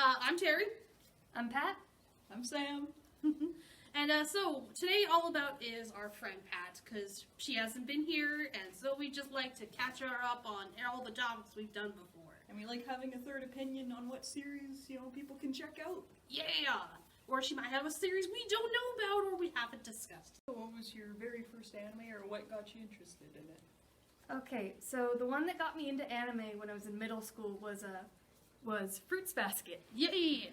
I'm Terry. I'm Pat. I'm Sam. And so today all about is our friend Pat, because she hasn't been here, and so we just like to catch her up on all the topics we've done before. And we like having a third opinion on what series, people can check out. Yeah! Or she might have a series we don't know about or we haven't discussed. So what was your very first anime, or what got you interested in it? Okay, so the one that got me into anime when I was in middle school was Fruits Basket. Yeah!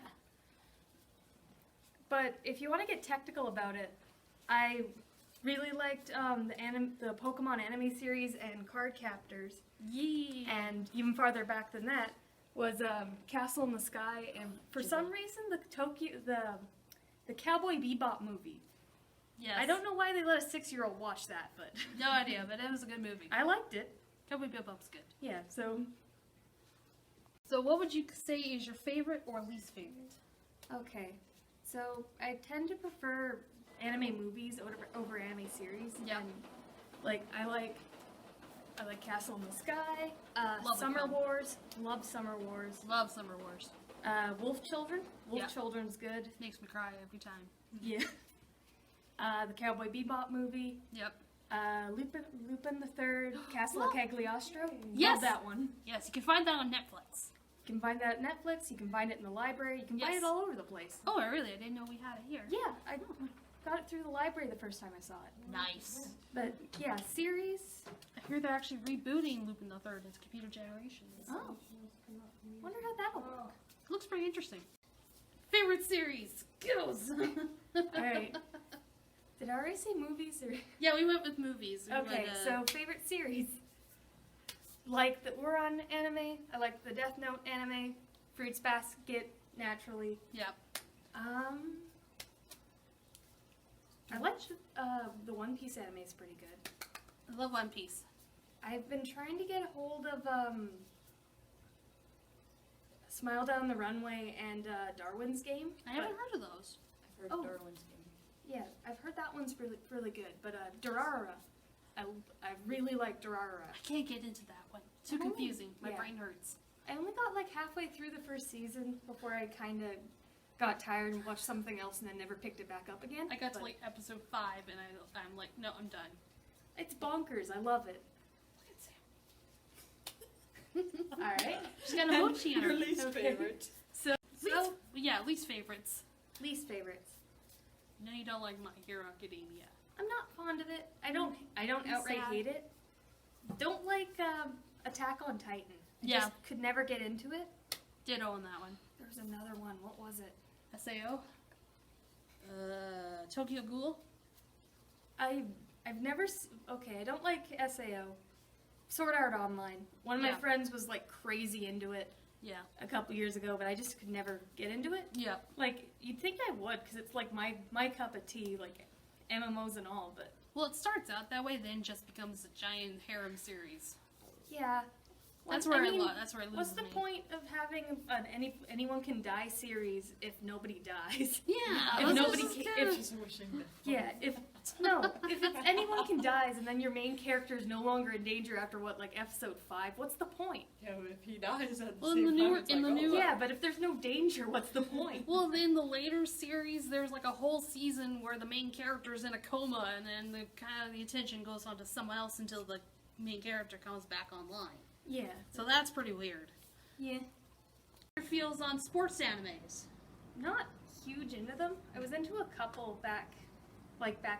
But if you want to get technical about it, I really liked the Pokemon anime series and Card Captors. Yeah! And even farther back than that was Castle in the Sky, and for some reason the Cowboy Bebop movie. Yes. I don't know why they let a 6-year-old watch that, but No idea, but it was a good movie. I liked it. Cowboy Bebop's good. Yeah, so So what would you say is your favorite or least favorite? okay. So I tend to prefer anime movies over anime series. Yeah. And, I like Castle in the Sky, Love Summer the film. Wars, love Summer Wars, Love Summer Wars. Wolf Children. Wolf Yeah. Children's good. Makes me cry every time. Yeah. The Cowboy Bebop movie. Yep. Lupin the Third, Castle of Cagliostro. Yes. Love that one. Yes, you can find that on Netflix. You can find that at Netflix. You can find it in the library. You can find Yes. it all over the place. Oh, really? I didn't know we had it here. Yeah, I got it through the library the first time I saw it. Nice. But yeah, series. I hear they're actually rebooting Lupin the Third into computer generations. Oh, wonder how that'll work. Looks pretty interesting. Favorite series goes. All right. Did I already say movies or? Yeah, we went with movies. We Okay, went, so favorite series. Like that we're on anime. I like the Death Note anime, Fruits Basket naturally. yeah. I like the One Piece anime is pretty good. I love One Piece. I've been trying to get a hold of Smile Down the Runway and Darwin's Game. I haven't heard of those. I've heard Oh. Darwin's Game. Yeah, I've heard that one's really good. But Durarara, I really like Durarara. I can't get into that one. Too I don't- confusing. My yeah. brain hurts. I only got like halfway through the first season before I kind of got tired and watched something else and then never picked it back up again. I got to But like episode 5 and I'm like, no, I'm done. it's bonkers. I love it. Look at Sam. All right. She's got a mochi on her. Your least Okay. favorite. Least favorites. Least favorites. No, you don't like My Hero Academia. I'm not fond of it. I don't outright Sad. hate it. Don't like Attack on Titan. I Yeah. just could never get into it. Ditto on that one. There was another one. What was it? SAO. Tokyo Ghoul. I've never okay, I don't like SAO. Sword Art Online. One of my Yeah. friends was like crazy into it Yeah. a couple years ago, but I just could never get into it. Yeah. Like you'd think I would because it's like my cup of tea, like MMOs and all, but Well, it starts out that way, then just becomes a giant harem series. yeah. That's Like, where I mean, that's where it loses what's the me. point of having an anyone can die series if nobody dies? Yeah. If this nobody is ca- kinda- if- Just wishing that. Yeah, if it's anyone can dies and then your main character is no longer in danger after episode 5, what's the point? Yeah, but if he dies at the Well, same in the time, newer- it's in like, the oh, newer- Yeah, but if there's no danger, what's the point? Well, in the later series, there's like a whole season where the main character's in a coma, and then the attention goes on to someone else until the main character comes back online. Yeah. So that's pretty weird. Yeah. Your feels on sports animes? Not huge into them. I was into a couple back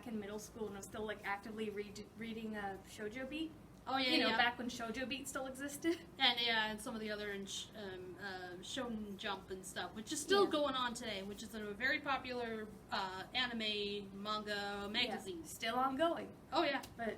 in middle school, and I was still actively reading Shoujo Beat. Oh yeah, Back when Shoujo Beat still existed. and some of the other Shonen Jump and stuff, which is still Yeah. going on today, which is a very popular anime manga magazine. Yeah, still ongoing. Oh yeah. But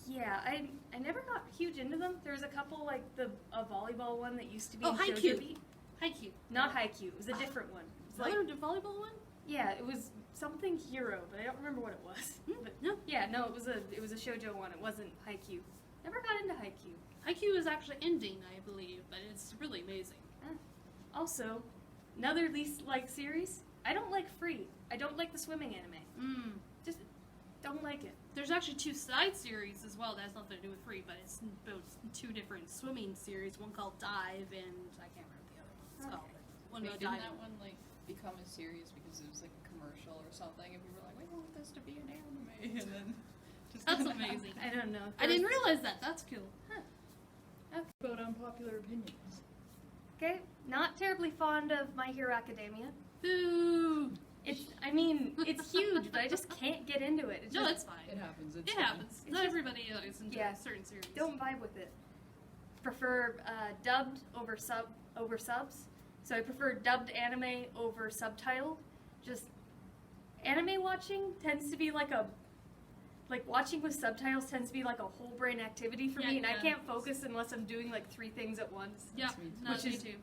yeah, I never got huge into them. There was a couple a volleyball one that used to be Oh, in Haikyuu. Shoujo Beat. Haikyuu. Not Haikyuu. It was a different one. It was Another volleyball one? yeah, it was something hero, but I don't remember what it was. But No. yeah, no, it was a shoujo one. It wasn't Haikyuu. Never got into Haikyuu. Haikyuu is actually ending, I believe, but it's really amazing. Also, another least liked series. I don't like Free. I don't like the swimming anime. Just don't like it. There's actually 2 side series as well that has nothing to do with Free, but it's about 2 different swimming series. One called Dive, and I can't remember the other one. It's called. one Wait, about didn't Dino. that one like become a series because it was like a commercial or something, and we were like, we want this to be an anime, and then just That's didn't happen. amazing. I don't know. I didn't realize that. That's cool. About unpopular opinions. Okay, not terribly fond of My Hero Academia. Boo! I mean, it's huge, but I just can't get into it. It's No, just, it's fine. It happens. It fine. happens. It's Not just- everybody is into Yeah. a certain series. don't vibe with it. Prefer dubbed over subs. So I prefer dubbed anime over subtitle. Just anime watching tends to be like watching with subtitles tends to be like a whole brain activity for me, and I Yeah. can't focus unless I'm doing like 3 things at once. Yeah, That's me too. no, Which me is too.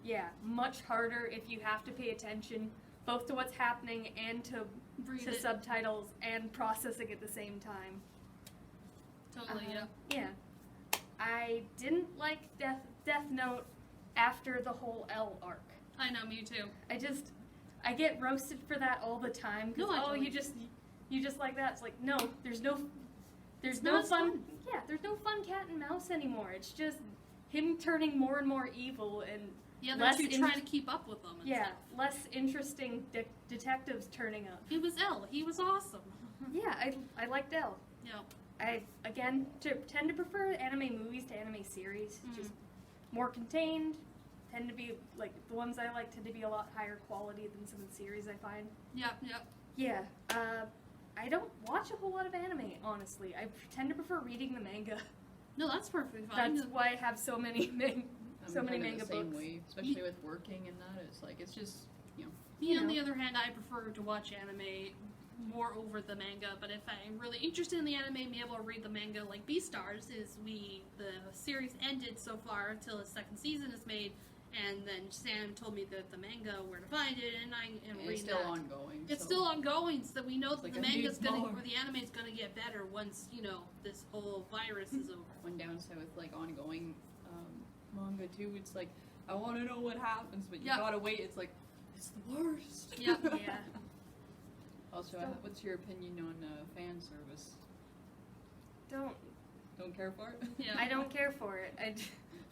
much harder if you have to pay attention both to what's happening and to Breathe to it. subtitles and processing at the same time. Totally, yeah. Yeah. I didn't like Death Note after the whole L arc. I know, me too. I get roasted for that all the time. 'Cause, No, I oh, don't. you just like that. It's like, no, there's no not as fun. fun. Yeah, there's no fun cat and mouse anymore. It's just him turning more and more evil and Yeah, less they're too in- trying to keep up with them. And yeah, stuff. less interesting detectives turning up. He was L. He was awesome. Yeah, I liked L. Yeah. I again tend to prefer anime movies to anime series. Mhm. Just more contained. Tend to be like the ones I like tend to be a lot higher quality than some of the series I find. Yeah, yeah. Yeah. I don't watch a whole lot of anime, honestly. I tend to prefer reading the manga. No, that's perfectly fine. That's why I have so many I'm so many kinda manga the same books. way, especially with working and that. It's like it's just Me, on know. the other hand, I prefer to watch anime more over the manga, but if I'm really interested in the anime and be able to read the manga, like Beastars, the series ended so far until the 2nd season is made, and then Sam told me that the manga, where to find it, and I am and reading it's still that. ongoing. It's so still ongoing, so we know It's that like the I need manga's gonna, more. or the anime's gonna get better once, this whole virus is over. one downside with like ongoing manga too. It's like I want to know what happens, but you Yeah. gotta wait. It's like it's the worst. Yep. Yeah. Also, what's your opinion on fan service? Don't care for it. Yeah. I don't care for it.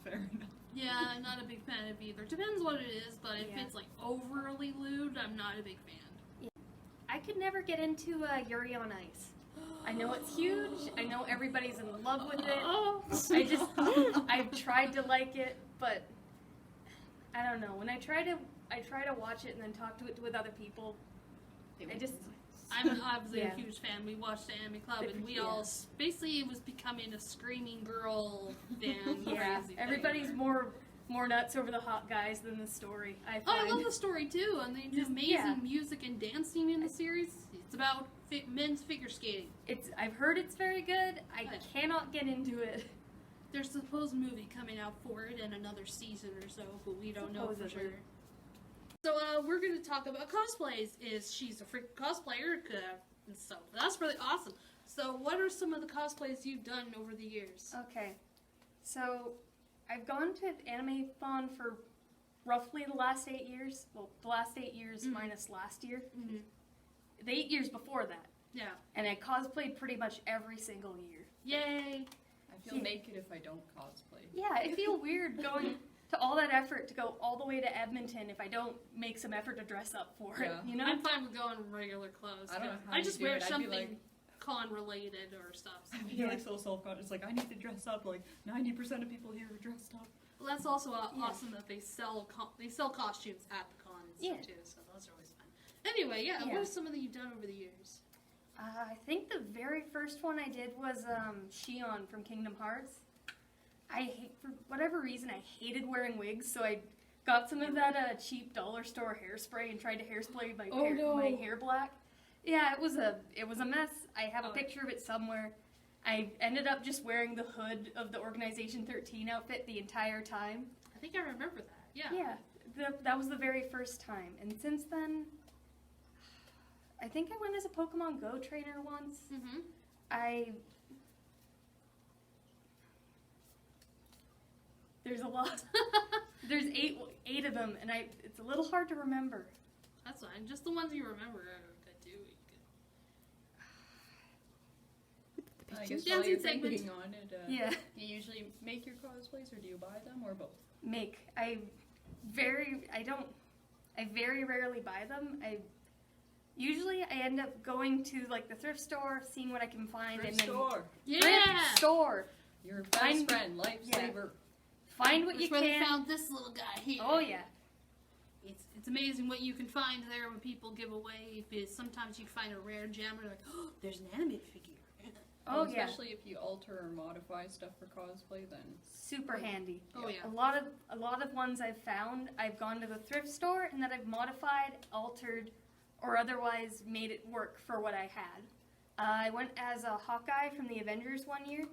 Fair enough. Yeah, I'm not a big fan of either. Depends what it is, but if Yeah. it's like overly lewd, I'm not a big fan. I could never get into Yuri on Ice. I know it's huge. I know everybody's in love with it. Oh. I've tried to like it, but I don't know. When I try to watch it and then talk to it with other people, I just I'm obviously Yeah. a huge fan. We watched the Anime Club, and we Yeah. all basically it was becoming a screaming girl fan. yeah. Crazy thing Everybody's there. more nuts over the hot guys than the story. I Oh, find. I love the story too, and they do Just- amazing yeah. music and dancing in the series. It's about men's figure skating. I've heard it's very good. I Yeah. cannot get into it. There's a supposed movie coming out for it in another season or so, but we don't know for Supposedly. sure. So we're going to talk about cosplays. She's a freak cosplayer, and so that's really awesome. So what are some of the cosplays you've done over the years? Okay, so I've gone to Anime Con for roughly the last 8 years. Well, the last 8 years Mhm. minus last year. Mm-hmm. The 8 years before that. Yeah. And I cosplayed pretty much every single year. Yay! I feel Yeah. naked if I don't cosplay. Yeah, I feel weird going to all that effort to go all the way to Edmonton if I don't make some effort to dress up for Yeah. it, you know? I'm fine with going in regular clothes. I don't know too. how I you just do wear it. I'd be something like- con related or stuff. So. I feel like so self-conscious. Like I need to dress up. Like 90% of people here are dressed up. Well, that's also Yeah. awesome that they sell costumes at the con and stuff Yeah. too. So those are always fun. Anyway, yeah. Yeah. What are some of that you've done over the years? I think the very first one I did was Shion from Kingdom Hearts. For whatever reason, I hated wearing wigs, so I got some of that cheap dollar store hairspray and tried to hairspray my, Oh, no. my hair black. Yeah, it was a mess. I have a Oh. picture of it somewhere. I ended up just wearing the hood of the Organization 13 outfit the entire time. I think I remember that. Yeah. Yeah, that was the very first time. And since then, I think I went as a Pokemon Go trainer once. Mm-hmm. There's a lot. There's eight of them, and it's a little hard to remember. That's fine. Just the ones you remember are good too. I guess Dancing while you're segment. thinking on it, Yeah, do you usually make your cosplays or do you buy them or both? make. I I very rarely buy them. Usually I end up going to like the thrift store, seeing what I can find, Thrift and then store. Yeah. thrift store. Your best Find- friend, lifesaver. Find what That's you where they can. found this little guy here. Oh yeah. It's amazing what you can find there when people give away. Because sometimes you find a rare gem and you're like, oh, there's an anime figure. Oh yeah. Especially if you alter or modify stuff for cosplay, then Super handy. Oh yeah. A lot of ones I've found, I've gone to the thrift store and that I've modified, altered, or otherwise made it work for what I had. I went as a Hawkeye from the Avengers one year.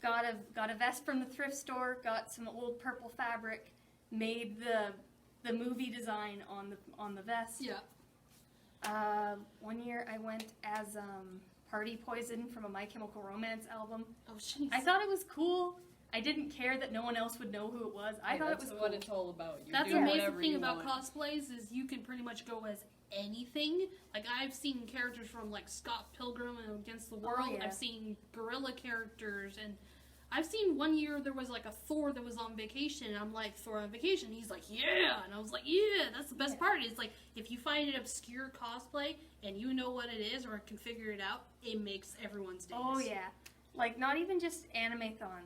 Got a vest from the thrift store. Got some old purple fabric. Made the movie design on the vest. Yeah. One year I went as Party Poison from a My Chemical Romance album. Oh, jeez. I thought it was cool. I didn't care that no one else would know who it was. I thought it that's was cool. what it's all about. You're That's the doing amazing whatever thing you about want. cosplays is you can pretty much go as anything. Like I've seen characters from like Scott Pilgrim and Against the World. yeah. I've seen gorilla characters, and I've seen one year there was like a Thor that was on vacation. And I'm like, Thor on vacation? He's like, yeah, and I was like, yeah. That's the best part. It's like if you find an obscure cosplay and you know what it is or can figure it out, it makes everyone's days. Oh yeah, like not even just Anime-thon.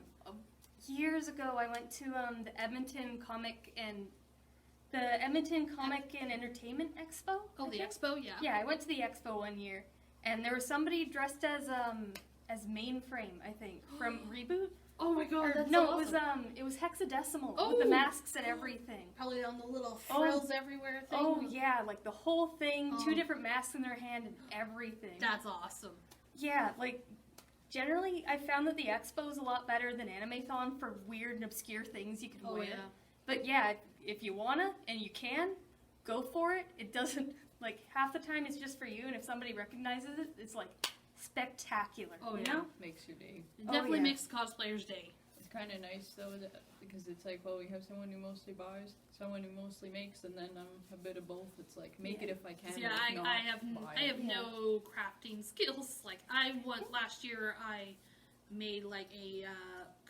Years ago, I went to the Edmonton Comic and Entertainment Expo. Oh, I the think. expo, yeah. Yeah, I went to the expo one year, and there was somebody dressed as Mainframe, I think, from Reboot. Oh my god, Or, that's no, awesome. it was Hexadecimal Oh. with the masks and everything. Probably on the little frills everywhere thing. Oh yeah, like the whole thing, Oh. 2 different masks in their hand and everything. That's awesome. Yeah, like, generally, I found that the expo is a lot better than Anime-thon for weird and obscure things you can Oh wear. yeah. But yeah, if you wanna and you can, go for it. It doesn't, like, half the time it's just for you, and if somebody recognizes it, it's, like, spectacular. Oh, you yeah. know? Makes your day. It Oh, definitely yeah. makes the cosplayer's day. It's kind of nice though because it's like, well, we have someone who mostly buys, someone who mostly makes, and then a bit of both. It's like make it if I can. Yeah, if not, I buy have it. no crafting skills. Like last year, I made like a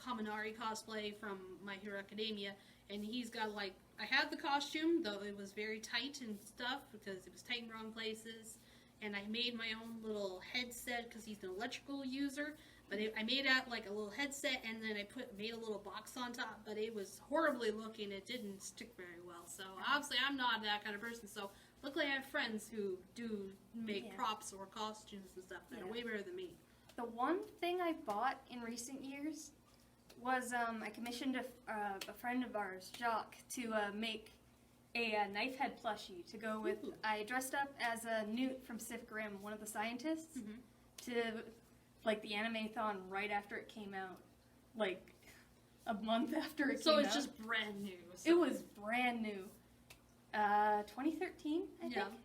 Kaminari cosplay from My Hero Academia, and he's got like I had the costume, though it was very tight and stuff because it was tight in wrong places. And I made my own little headset because he's an electrical user. But I made out like a little headset, and then I made a little box on top. But it was horribly looking; it didn't stick very well. So obviously, I'm not that kind of person. So luckily, I have friends who do make Yeah. props or costumes and stuff that are Yeah. way better than me. The one thing I bought in recent years was I commissioned a friend of ours, Jacques, to make a knife head plushie to go with. Ooh. I dressed up as a Newt from Pacific Rim, one of the scientists, Mhm. to like the Anime-thon right after it came out, like a month after it So came it's out. just brand new. So. It was brand new. 2013, I Yeah. think.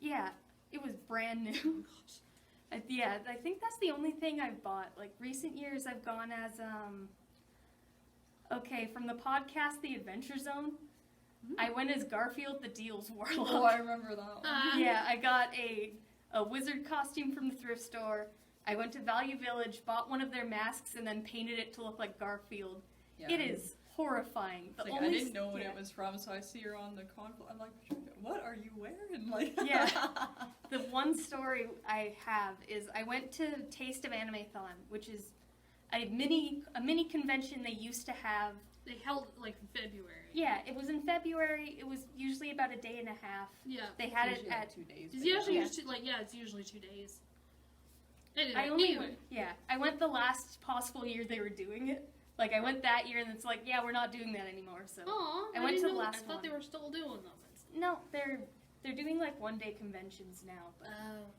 Yeah, it was brand new. Oh, gosh. Yeah, I think that's the only thing I've bought. Like, recent years I've gone as, okay, from the podcast The Adventure Zone, I went as Garfield the Deals Warlock. Oh, I remember that one. Yeah, I got a wizard costume from the thrift store. I went to Value Village, bought one of their masks, and then painted it to look like Garfield. Yeah. It is horrifying. It's like, I didn't know what it was from, so I see her on the conflict. I'm like, what are you wearing? Like, Yeah. The one story I have is I went to Taste of Anime-thon, which is a mini convention they used to have. They held it like in February. Yeah, it was in February. It was usually about a day and a half. Yeah. They had it Usually at. like 2 days. It's but yeah. usually Yeah. it's usually 2 days. I went the last possible year they were doing it. Like, I went that year, and it's like, yeah, we're not doing that anymore. So Aw, I went didn't to the know- last I thought one. they were still doing them. no, they're doing like 1-day conventions now. But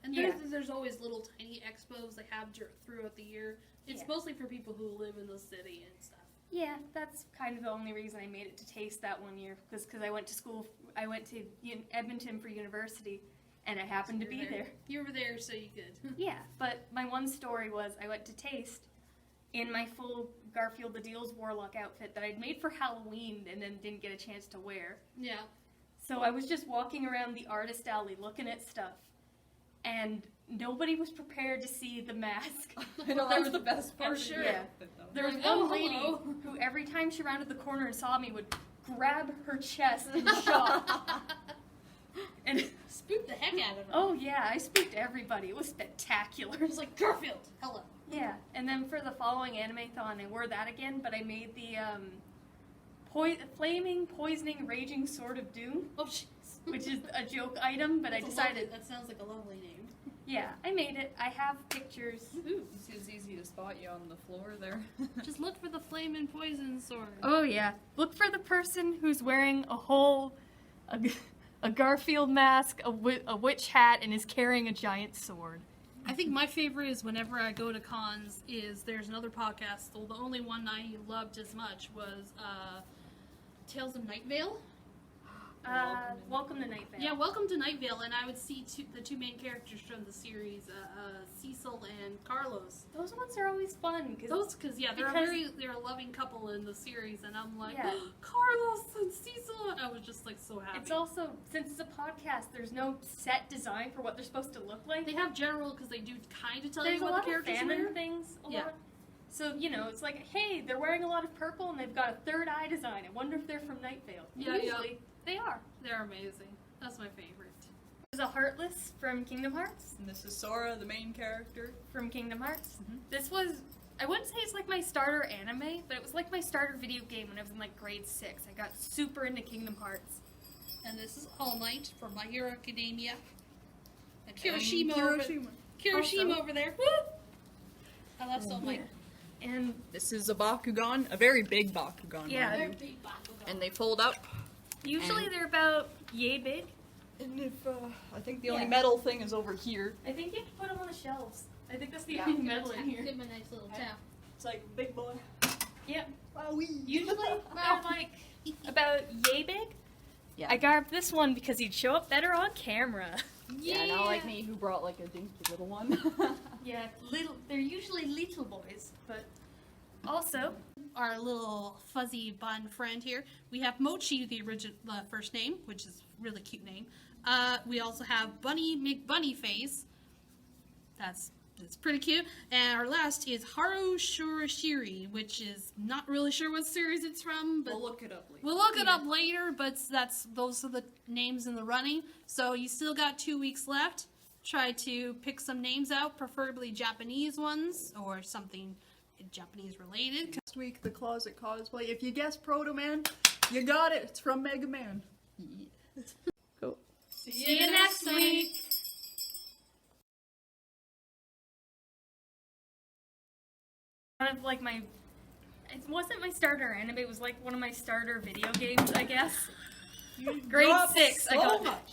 And Yeah. there's always little tiny expos they have throughout the year. It's Yeah. mostly for people who live in the city and stuff. yeah, that's kind of the only reason I made it to Taste that one year, because I went to school. I went to Edmonton for university, and I happened to be there. You were there, so you could. Yeah, but my one story was I went to Taste in my full Garfield the Deals Warlock outfit that I'd made for Halloween and then didn't get a chance to wear. Yeah. So I was just walking around the artist alley looking at stuff, and nobody was prepared to see the mask. I know, that was the best part. For sure. Yeah. There was Like, one oh, lady hello. who every time she rounded the corner and saw me would grab her chest in shock. Oh yeah, I spoke to everybody. It was spectacular. It was like Garfield. Hello. Yeah, and then for the following anime-thon, I wore that again, but I made the flaming, poisoning, raging sword of doom, Oh, jeez. which is a joke item, but I decided, That sounds like a lovely name. yeah, I made it. I have pictures. Ooh. It's easy to spot you on the floor there. Just look for the flame and poison sword. Oh yeah, look for the person who's wearing a Garfield mask, a witch hat, and is carrying a giant sword. I think my favorite is whenever I go to cons is there's another podcast. Well, the only one I loved as much was Tales of Night Vale. Welcome to Night Vale. Yeah, Welcome to Night Vale, and I would see the two main characters from the series, Cecil and Carlos. Those ones are always fun Those, they're a loving couple in the series, and I'm like, Yeah. Carlos and Cecil, and I was just like so happy. It's also, since it's a podcast, there's no set design for what they're supposed to look like. They have general because they do kind of tell There's you a what lot the characters of wear. fanon things. Yeah. Lot. So, it's like, hey, they're wearing a lot of purple and they've got a third eye design. I wonder if they're from Night Vale. Yeah, Usually, they are. They're amazing. That's my favorite. There's a Heartless from Kingdom Hearts. And this is Sora, the main character. From Kingdom Hearts. Mm-hmm. This was, I wouldn't say it's like my starter anime, but it was like my starter video game when I was in like grade 6. I got super into Kingdom Hearts. And this is All Night from My Hero Academia. And And Kirishima Also- over there. Woo! I love All Night. And This is a Bakugan, a very big Bakugan. Yeah. mind They're you. big Bakugan. And they fold up. usually they're about yay big. And if, I think the only Yeah. metal thing is over here. I think you have to put them on the shelves. I think that's the Yeah. only metal in here. Give him a nice little tap. It's like, big boy. Yep. Wowee. Usually they're like about yay big. Yeah. I grabbed this one because he'd show up better on camera. Yeah, not like me who brought like a dinky little one. Yeah, they're usually little boys, but also Our little fuzzy bun friend here. We have Mochi, the original first name, which is a really cute name. We also have Bunny McBunnyface. That's pretty cute. And our last is Haru Shurashiri, which is not really sure what series it's from, but We'll look it up later. we'll look it up later. But those are the names in the running. So you still got 2 weeks left. Try to pick some names out, preferably Japanese ones or something Japanese related. Next week, the closet cosplay. If you guess Proto Man, you got it. It's from Mega Man. Cool. see you next week. One of like it wasn't my starter anime. It was like one of my starter video games, I guess. Grade Dropped 6. I so got much.